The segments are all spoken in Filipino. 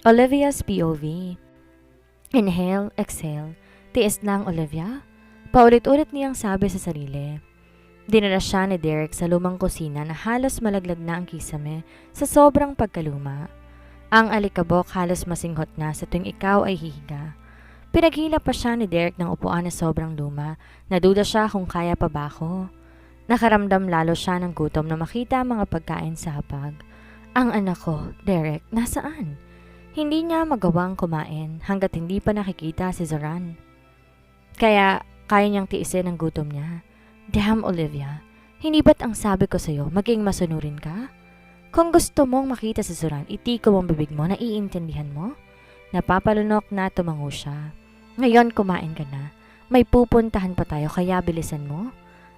Olivia's POV. Inhale, exhale. Tiis lang, Olivia. Paulit-ulit niyang sabi sa sarili. Dinala siya ni Derek sa lumang kusina na halos malaglag na ang kisame sa sobrang pagkaluma. Ang alikabok halos masinghot na sa tuwing ikaw ay hihiga. Pinaghila pa siya ni Derek ng upuan na sobrang luma. Naduda siya kung kaya pa ba ako. Nakaramdam lalo siya ng gutom na makita ang mga pagkain sa hapag. Ang anak ko, Derek, nasaan? Hindi niya magawang kumain hanggat hindi pa nakikita si Zoran. Kaya kaya niyang tiisin ang gutom niya. Damn, Olivia, hindi ba't ang sabi ko sa'yo maging masunurin ka? Kung gusto mong makita si Zoran, itiko ang bibig mo, naiintindihan mo? Napapalunok na tumango siya. Ngayon kumain ka na. May pupuntahan pa tayo kaya bilisan mo.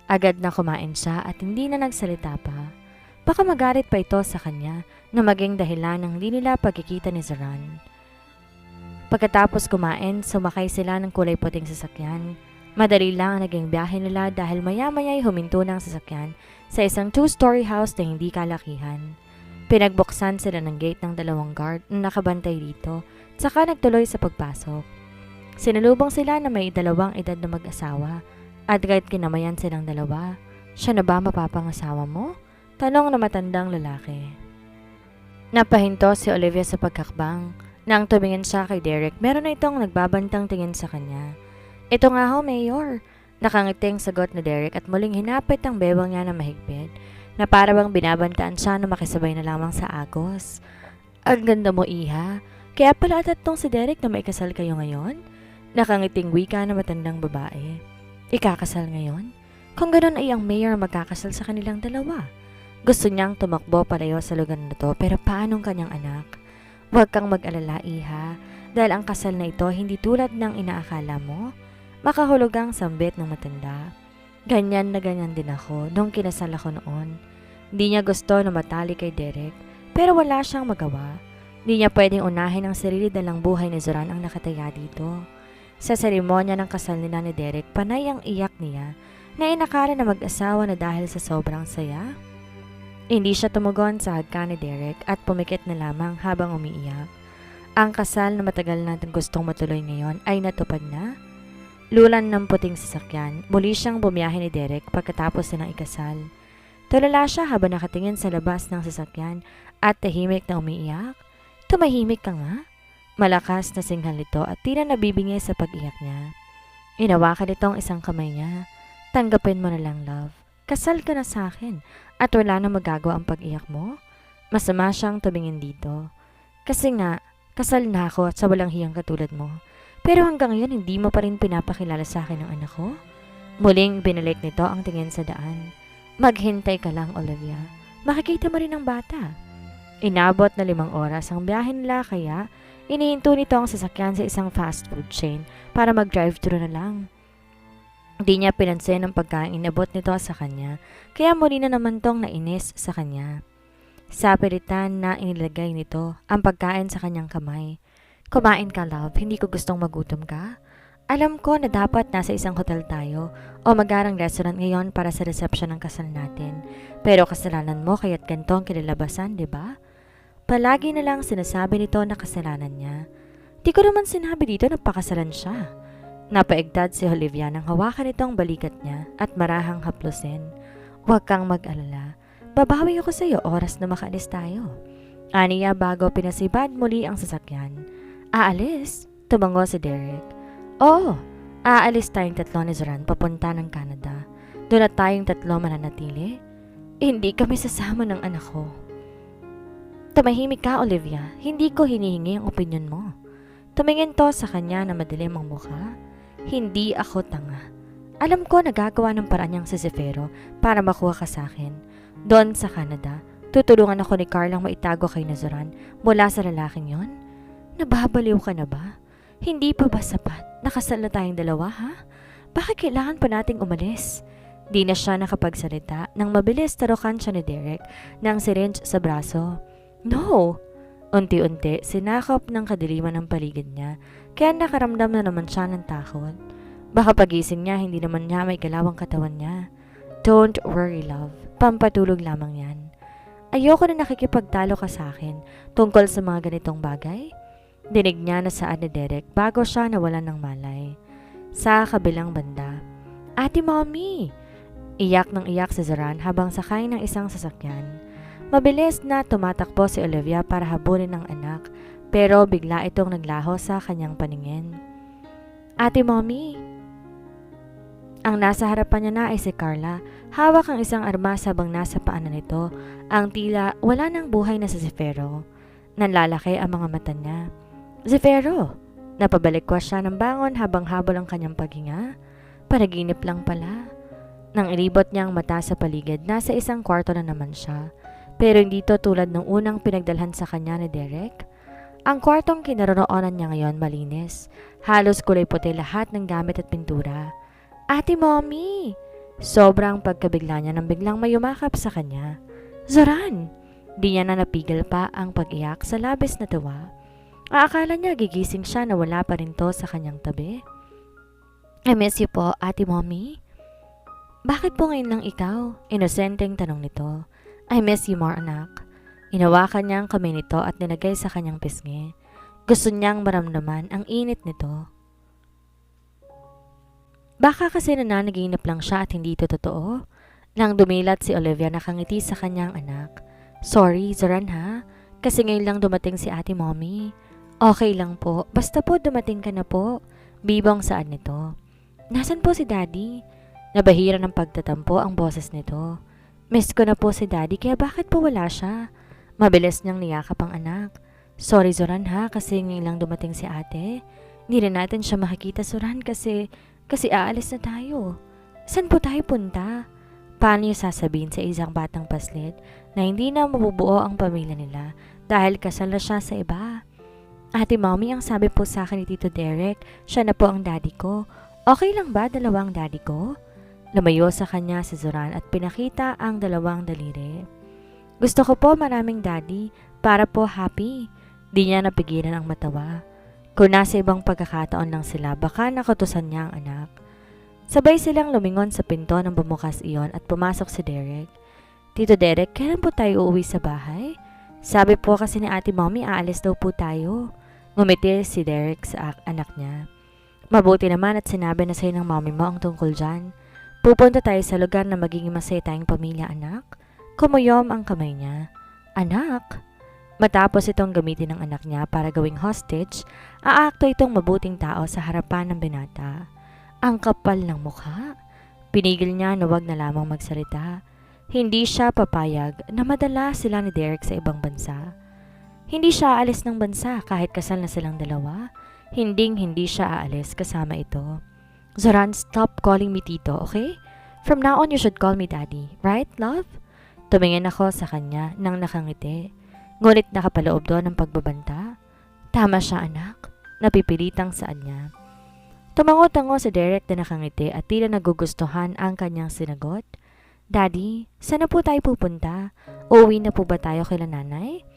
Agad na kumain siya at hindi na nagsalita pa. Baka magalit pa ito sa kanya na maging dahilan ng hindi nila pagkikita ni Zoran. Pagkatapos kumain, sumakay sila ng kulay puting sasakyan. Madali lang ang naging biyahe nila dahil maya-maya'y huminto ng sasakyan sa isang 2-story house na hindi kalakihan. Pinagbuksan sila ng gate ng 2 guard na nakabantay dito, saka nagtuloy sa pagpasok. Sinalubong sila na may 2 edad na mag-asawa at kahit kinamayan silang 2. Siya na ba mapapangasawa mo? Tanong na matandang lalaki. Napahinto si Olivia sa pagkakbang. Nang tumingin siya kay Derek, meron na itong nagbabantang tingin sa kanya. Ito nga ho, Mayor. Nakangiting sagot ni Derek at muling hinapit ang bewang niya na mahigpit na para bang binabantaan siya na makisabay na lamang sa agos. Ang ganda mo, Iha. Kaya pala tatlong si Derek na may kasal kayo ngayon? Nakangiting wika na matandang babae. Ikakasal ngayon? Kung ganoon ay ang Mayor magkakasal sa kanilang 2. Gusto niyang tumakbo palayo sa lugar na to pero paanong kanyang anak? Huwag kang mag-alala, Iha, dahil ang kasal na ito hindi tulad ng inaakala mo. Makahulog ang sambit ng matanda. Ganyan na ganyan din ako nung kinasal ako noon. Hindi niya gusto na matali kay Derek pero wala siyang magawa. Hindi niya pwedeng unahin ang sarili dalang buhay ni Zoran ang nakataya dito. Sa seremonya ng kasal nila ni Derek, panay ang iyak niya na inakala na mag-asawa na dahil sa sobrang saya. Hindi siya tumugon sa hagka ni Derek at pumikit na lamang habang umiiyak. Ang kasal na matagal natin gustong matuloy ngayon ay natupad na. Lulan ng puting sasakyan, muli siyang bumiyahe ni Derek pagkatapos nilang ikasal. Tulala siya habang nakatingin sa labas ng sasakyan at tahimik na umiiyak. Tumahimik ka nga. Malakas na singhal nito at tila nabibingi sa pag-iyak niya. Inawakan nitong isang kamay niya. Tanggapin mo na lang, love. Kasal ka na sa akin at wala na magagawa ang pag-iyak mo. Masama siyang tumingin dito. Kasi nga, kasal na ako at sa walang hiyang katulad mo. Pero hanggang ngayon hindi mo pa rin pinapakilala sa akin ang anak ko. Muling binalik nito ang tingin sa daan. Maghintay ka lang, Olivia. Makikita mo rin ang bata. Inabot na 5 oras ang biyahe nila kaya inihinto nito ang sasakyan sa isang fast food chain para mag-drive-thru na lang. Di niya pinansin ang pagkain inabot nito sa kanya, kaya muli na naman tong nainis sa kanya. Sa pilitan na inilagay nito ang pagkain sa kanyang kamay. Kumain ka, love, hindi ko gustong magutom ka. Alam ko na dapat nasa isang hotel tayo o magarang restaurant ngayon para sa reception ng kasal natin. Pero kasalanan mo kaya't ganito ang kilalabasan, di ba? Palagi na lang sinasabi nito na kasalanan niya. Di ko naman sinabi dito na pakasalan siya. Napaigtad si Olivia nang hawakan itong balikat niya at marahang haplusin. Huwag kang mag-alala. Babawi ako sa iyo oras na makaalis tayo. Aniya bago pinasibad muli ang sasakyan. Aalis? Tumango si Derek. Oo, aalis tayong 3 ni Zoran papunta ng Canada. Doon na tayong 3 mananatili. Hindi kami sasama ng anak ko. Tumahimik ka, Olivia. Hindi ko hinihingi ang opinyon mo. Tumingin to sa kanya na madilim ang mukha. Hindi ako tanga. Alam ko nagagawa ng paraan niyang si Zefiro para makuha ka sa akin. Doon sa Canada, tutulungan ako ni Carlang maitago kay Zoran mula sa lalaking yon. Nababaliw ka na ba? Hindi pa ba sapat? Nakasal na tayong 2, ha? Bakit kailangan pa nating umalis? Di na siya nakapagsalita nang mabilis tarukan siya ni Derek ng syringe sa braso. No! Unti-unti, sinakop ng kadiliman ng paligid niya, kaya nakaramdam na naman siya ng takot. Baka pagising niya, hindi naman niya may galawang katawan niya. Don't worry, love. Pampatulog lamang yan. Ayoko na nakikipagtalo ka sa akin tungkol sa mga ganitong bagay. Dinig niya na saad ni Derek bago siya nawalan ng malay. Sa kabilang banda, "Ate Mommy!" Iyak ng iyak si Zoran habang sakay ng isang sasakyan. Mabilis na tumatakbo si Olivia para habulin ng anak, pero bigla itong naglaho sa kanyang paningin. "Ate Mommy!" Ang nasa harapan niya na ay si Carla. Hawak ang isang armas habang nasa paanan nito ang tila wala ng buhay na si Zefiro. Nanlalaki ang mga mata niya. "Zefiro!" Napabalikwas siya ng bangon habang habol ang kanyang paghinga. Panaginip lang pala. Nang ilibot niya ang mata sa paligid, nasa isang kwarto na naman siya. Pero hindi to tulad ng unang pinagdalhan sa kanya ni Derek. Ang kwartong kinaroroonan niya ngayon malinis. Halos kulay puti lahat ng gamit at pintura. "Ate Mommy!" Sobrang pagkabigla niya nang biglang may yumakap sa kanya. "Zoran!" Di niya na napigil pa ang pag-iyak sa labis na tuwa. Aakala niya gigising siya na wala pa rin to sa kanyang tabi. "I miss you po, Ate Mommy." "Bakit po ngayon lang ikaw?" Inosenteng tanong nito. "I miss you more, anak." Inawakan niya ang kamay nito at nilagay sa kanyang pisngi. Gusto niyang maramdaman ang init nito. Baka kasi nananaginip lang siya at hindi ito totoo. Nang dumilat si Olivia, nakangiti sa kanyang anak. "Sorry, Zoran ha? Kasi ngayon lang dumating si Ate Mommy." "Okay lang po, basta po dumating ka na po." Bibong saad nito. "Nasaan po si Daddy?" Nabahira ng pagtatampo ang boses nito. "Miss ko na po si Daddy, kaya bakit po wala siya?" Mabilis niyang niyakap ang anak. "Sorry Zoran ha, kasi ngayon lang dumating si ate. Hindi rin natin siya makikita, Zoran, kasi aalis na tayo." "Saan po tayo punta?" Paano niyo sasabihin sa isang batang paslit na hindi na mabubuo ang pamilya nila dahil kasal na siya sa iba? "Ate Mommy, ang sabi po sa akin ni Tito Derek, siya na po ang daddy ko. Okay lang ba dalawang daddy ko?" Lumayo sa kanya si Zoran at pinakita ang dalawang daliri. "Gusto ko po maraming daddy para po happy." Di niya napigilan ang matawa. Kung nasa ibang pagkakataon lang sila, baka nakutusan niya ang anak. Sabay silang lumingon sa pinto nang bumukas iyon at pumasok si Derek. "Tito Derek, kailan po tayo uuwi sa bahay?" "Sabi po kasi ni Ate Mommy, aalis daw po tayo." Ngumiti si Derek sa anak niya. "Mabuti naman at sinabi na sa'yo ng mommy mo ang tungkol dyan. Pupunta tayo sa lugar na magiging masaya tayong pamilya, anak." Kumuyom ang kamay niya. "Anak?" Matapos itong gamitin ng anak niya para gawing hostage, aakto itong mabuting tao sa harapan ng binata. Ang kapal ng mukha. Pinigil niya na wag na lamang magsalita. Hindi siya papayag na madala sila ni Derek sa ibang bansa. Hindi siya aalis ng bansa kahit kasal na silang dalawa. Hindi siya aalis kasama ito. "Zoran, stop calling me Tito, okay? From now on, you should call me Daddy. Right, love?" Tumingin ako sa kanya nang nakangiti. Ngunit nakapaloob doon ang pagbabanta. "Tama siya, anak." Napipilitang saan niya. Tumango-tango si Derek na nakangiti at tila nagugustuhan ang kanyang sinagot. "Daddy, saan na po tayo pupunta? Uuwi na po ba tayo kila nanay?"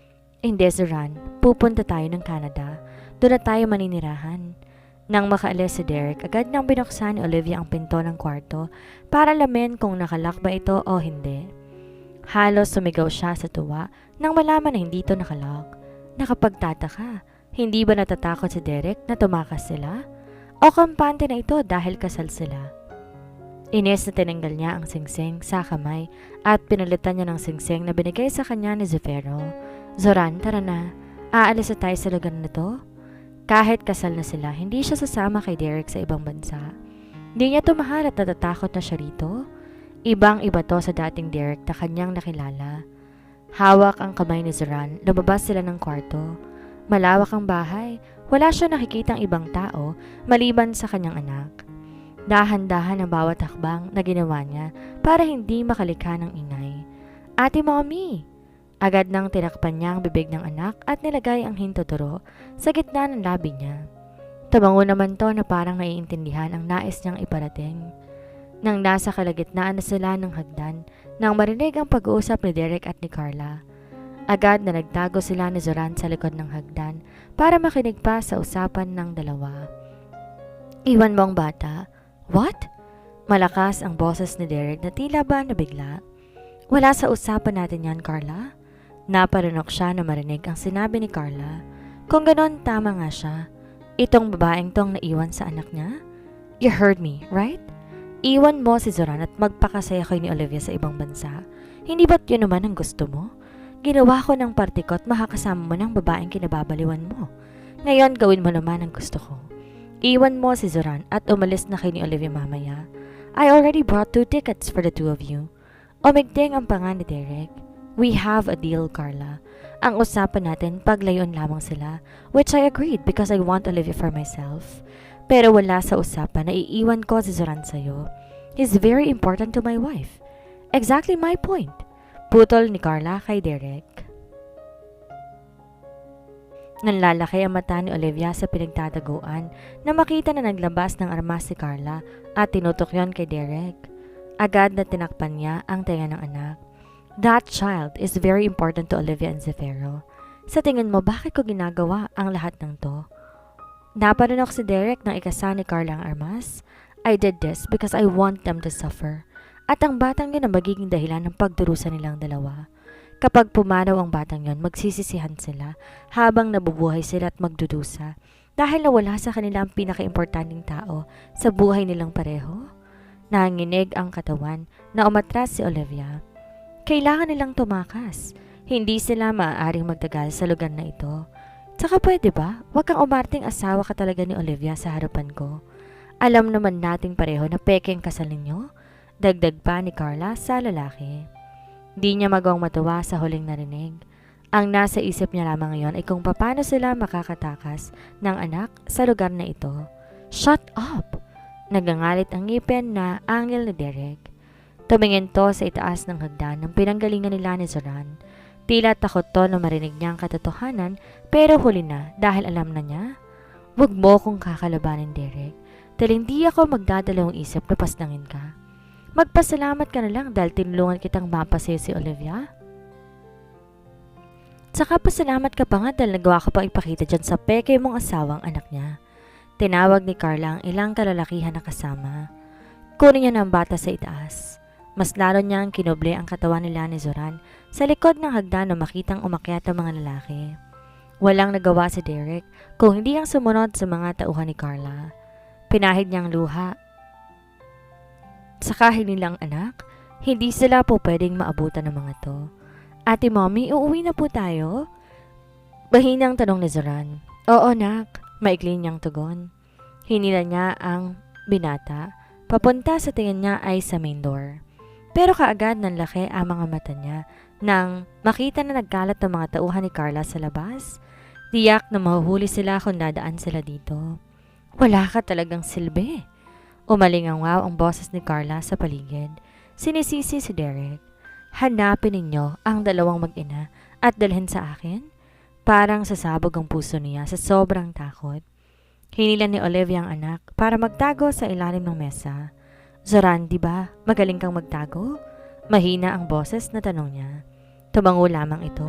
"Hindi, Zoran. Pupunta tayo ng Canada. Doon na tayo maninirahan." Nang makaalis si Derek, agad nang binuksan ni Olivia ang pinto ng kwarto para alamin kung nakalak ba ito o hindi. Halos sumigaw siya sa tuwa nang malaman na hindi ito nakalak. Nakapagtataka, hindi ba natatakot si Derek na tumakas sila? O kampante na ito dahil kasal sila? Inis na tinanggal niya ang singsing sa kamay at pinalitan niya ng singsing na binigay sa kanya ni Zefiro. "Zoran, tara na. Aalis na tayo sa lugar na to." Kahit kasal na sila, hindi siya sasama kay Derek sa ibang bansa. Hindi niya tumahal at natatakot na siya rito. Ibang-iba to sa dating Derek na kanyang nakilala. Hawak ang kamay ni Zoran, lumabas sila ng kwarto. Malawak ang bahay. Wala siya nakikitang ibang tao maliban sa kanyang anak. Dahan-dahan ang bawat hakbang na ginawa niya para hindi makalikha ng ingay. "Ate Mommy!" Agad nang tinakpan niya ang bibig ng anak at nilagay ang hintuturo sa gitna ng labi niya. Tumango naman to na parang naiintindihan ang nais niyang iparating. Nang nasa kalagitnaan na sila ng hagdan, nang marinig ang pag-uusap ni Derek at ni Carla, agad na nagtago sila ni Zoran sa likod ng hagdan para makinig pa sa usapan ng dalawa. "Iwan mo ang bata." "What?" Malakas ang boses ni Derek na tila ba nabigla. "Wala sa usapan natin yan, Carla." Naparanok siya na marinig ang sinabi ni Carla. Kung ganon, tama nga siya. Itong babaeng tong naiwan sa anak niya? You heard me, right? Iwan mo si Zoran at magpakasaya kayo ni Olivia sa ibang bansa. Hindi ba't yun naman ang gusto mo? Ginawa ko ng party ko at makakasama mo ng babaeng kinababaliwan mo. Ngayon, gawin mo naman ang gusto ko. Iwan mo si Zoran at umalis na kayo ni Olivia mamaya. I already bought 2 tickets for the 2 of you. Umigting ang panga ni Derek. We have a deal, Carla. Ang usapan natin, paglayon lamang sila, which I agreed because I want Olivia for myself. Pero wala sa usapan na iiwan ko si Zoran sa'yo. He's very important to my wife. Exactly my point. Putol ni Carla kay Derek. Nanlalaki ang mata ni Olivia sa pinagtataguan na makita na naglabas ng armas si Carla at tinutok yon kay Derek. Agad na tinakpan niya ang tenga ng anak. That child is very important to Olivia and Zefiro. Sa tingin mo, bakit ko ginagawa ang lahat ng to? Napanunok si Derek nang ikasa ni Carla ang armas. I did this because I want them to suffer. At ang batang yun ang magiging dahilan ng pagdurusa nilang dalawa. Kapag pumanaw ang batang yun, magsisisihan sila habang nabubuhay sila at magdudusa dahil nawala sa kanila ang pinaka-importanting tao sa buhay nilang pareho. Nanginig ang katawan na umatras si Olivia. Kailangan nilang tumakas. Hindi sila maaaring magtagal sa lugar na ito. Tsaka pwede ba? Huwag kang umarting asawa ka talaga ni Olivia sa harapan ko. Alam naman nating pareho na peke ang kasal ninyo. Dagdag pa ni Carla sa lalaki. Di niya magawang matuwa sa huling narinig. Ang nasa isip niya lamang ngayon ay kung paano sila makakatakas ng anak sa lugar na ito. Shut up! Nagangalit ang ngipin na angel ni Derek. Tumingin to sa itaas ng hagdan ng pinanggalingan nila ni Zoran. Tila takot to na marinig niya ang katotohanan pero huli na dahil alam na niya. Huwag mo kong kakalabanin, Derek. Dahil hindi ako magdadalawang isip na pasnangin ka. Magpasalamat ka na lang dahil tinulungan kitang mapasayo si Olivia. Tsaka pasalamat ka pa nga dahil nagawa ko pang ipakita dyan sa peke mong asawang anak niya. Tinawag ni Carla ang ilang kalalakihan na kasama. Kunin niya ng bata sa itaas. Mas lalo niyang kinoble ang katawan nila ni Zoran sa likod ng hagdan na makitang umakyat ang mga lalaki. Walang nagawa si Derek kung hindi ang sumunod sa mga tauhan ni Carla. Pinahid niyang luha. Sa kahit nilang anak, hindi sila po pwedeng maabutan ng mga to. Ate Mommy, uuwi na po tayo? Bahinang tanong ni Zoran. Oo, nak. Maikli niyang tugon. Hinila niya ang binata. Papunta sa tingin niya ay sa main door. Pero kaagad nanlaki ang mga mata niya nang makita na nagkalat ng mga tauhan ni Carla sa labas. Tiyak na mahuhuli sila kung dadaan sila dito. Wala ka talagang silbi. Umalingaw ang boses ni Carla sa paligid. Sinisisi si Derek. Hanapin ninyo ang dalawang mag-ina at dalhin sa akin? Parang sasabog ang puso niya sa sobrang takot. Hinilan ni Olivia ang anak para magtago sa ilalim ng mesa. Zoran, di ba? Magaling kang magtago? Mahina ang boses na tanong niya. Tumango lamang ito.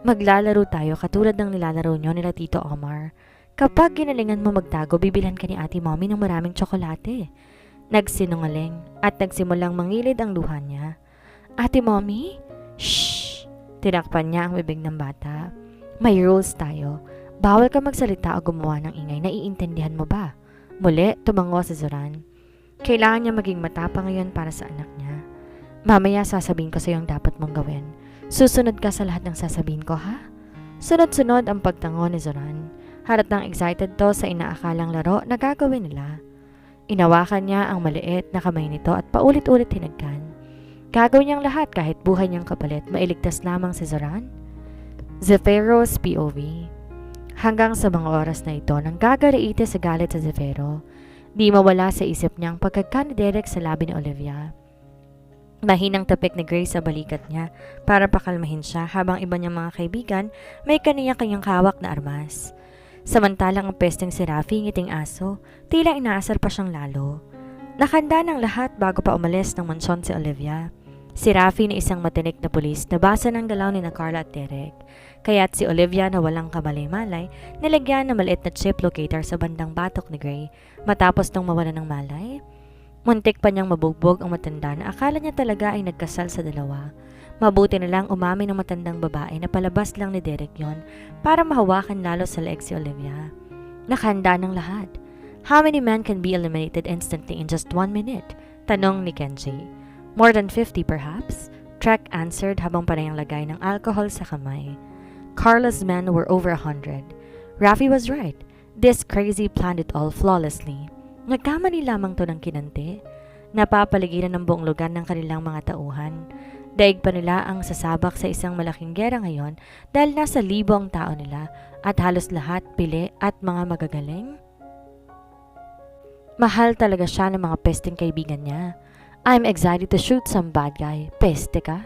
Maglalaro tayo katulad ng nilalaro nyo nila Tito Omar. Kapag ginalingan mo magtago, bibilhan ka ni Ate Mommy ng maraming tsokolate. Nagsinungaling at nagsimulang mangilid ang luha niya. Ate Mommy? Shh! Tinakpan niya ang bibig ng bata. May rules tayo. Bawal ka magsalita o gumawa ng ingay. Naiintindihan mo ba? Muli, tumango si Zoran. Kailangan niya maging matapang ngayon para sa anak niya. Mamaya sasabihin ko sa iyo ang dapat mong gawin. Susunod ka sa lahat ng sasabihin ko, ha? Sunod-sunod ang pagtango ni Zoran. Halatang excited to sa inaakalang laro na gagawin nila. Inawakan niya ang maliit na kamay nito at paulit-ulit hinagkan. Gagawin niyang lahat kahit buhay niyang kapalit, mailigtas lamang si Zoran. Zefero's POV. Hanggang sa mga oras na ito, nang gagaliite sa galit sa Zefiro, di mawala sa isip niya ang pagkagka ni Derek sa labi ni Olivia. Mahinang tapik ni Grace sa balikat niya para pakalmahin siya habang iba niyang mga kaibigan may kaniya-kanyang hawak na armas. Samantalang ang pesteng si Rafi ngiting aso, tila inaasar pa siyang lalo. Nakanda ng lahat bago pa umalis ng mansyon si Olivia. Si Rafi na isang matinik na pulis na basa ng galaw ni na Carla at Derek. Kaya't si Olivia na walang kamalay-malay, nilagyan ng maliit na chip locator sa bandang batok ni Gray matapos nang mawala ng malay. Muntik pa niyang mabugbog ang matanda na akala niya talaga ay nagkasal sa dalawa. Mabuti na lang umamin ng matandang babae na palabas lang ni Derek yon para mahawakan lalo sa leeg si Olivia. Nakahanda ng lahat. How many men can be eliminated instantly in just 1 minute? Tanong ni Kenji. More than 50 perhaps? Trek answered habang panayang lagay ng alcohol sa kamay. Carla's men were over 100. Rafi was right. This crazy planned it all flawlessly. Nagkamali lamang to ng kinante. Napapaligiran ng buong lugar ng kanilang mga tauhan. Daig pa nila ang sasabak sa isang malaking gera ngayon dahil nasa libo ang tao nila at halos lahat pili at mga magagaling. Mahal talaga siya ng mga pesteng kaibigan niya. I'm excited to shoot some bad guy. Peste ka?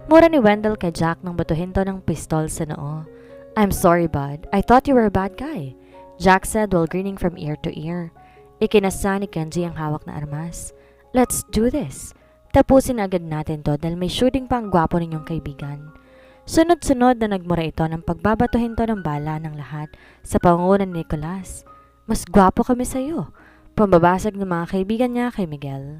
Mura ni Wendell kay Jack nang batuhin to ng pistol sa noo. I'm sorry, bud. I thought you were a bad guy, Jack said while grinning from ear to ear. Ikinasa ni Kenji ang hawak na armas. Let's do this. Tapusin agad natin to dahil may shooting pa ang gwapo ninyong kaibigan. Sunod-sunod na nagmura ito ng pagbabatuhin to ng bala ng lahat sa pangunan ni Nicholas. Mas gwapo kami sa iyo. Pambabasag ng mga kaibigan niya kay Miguel.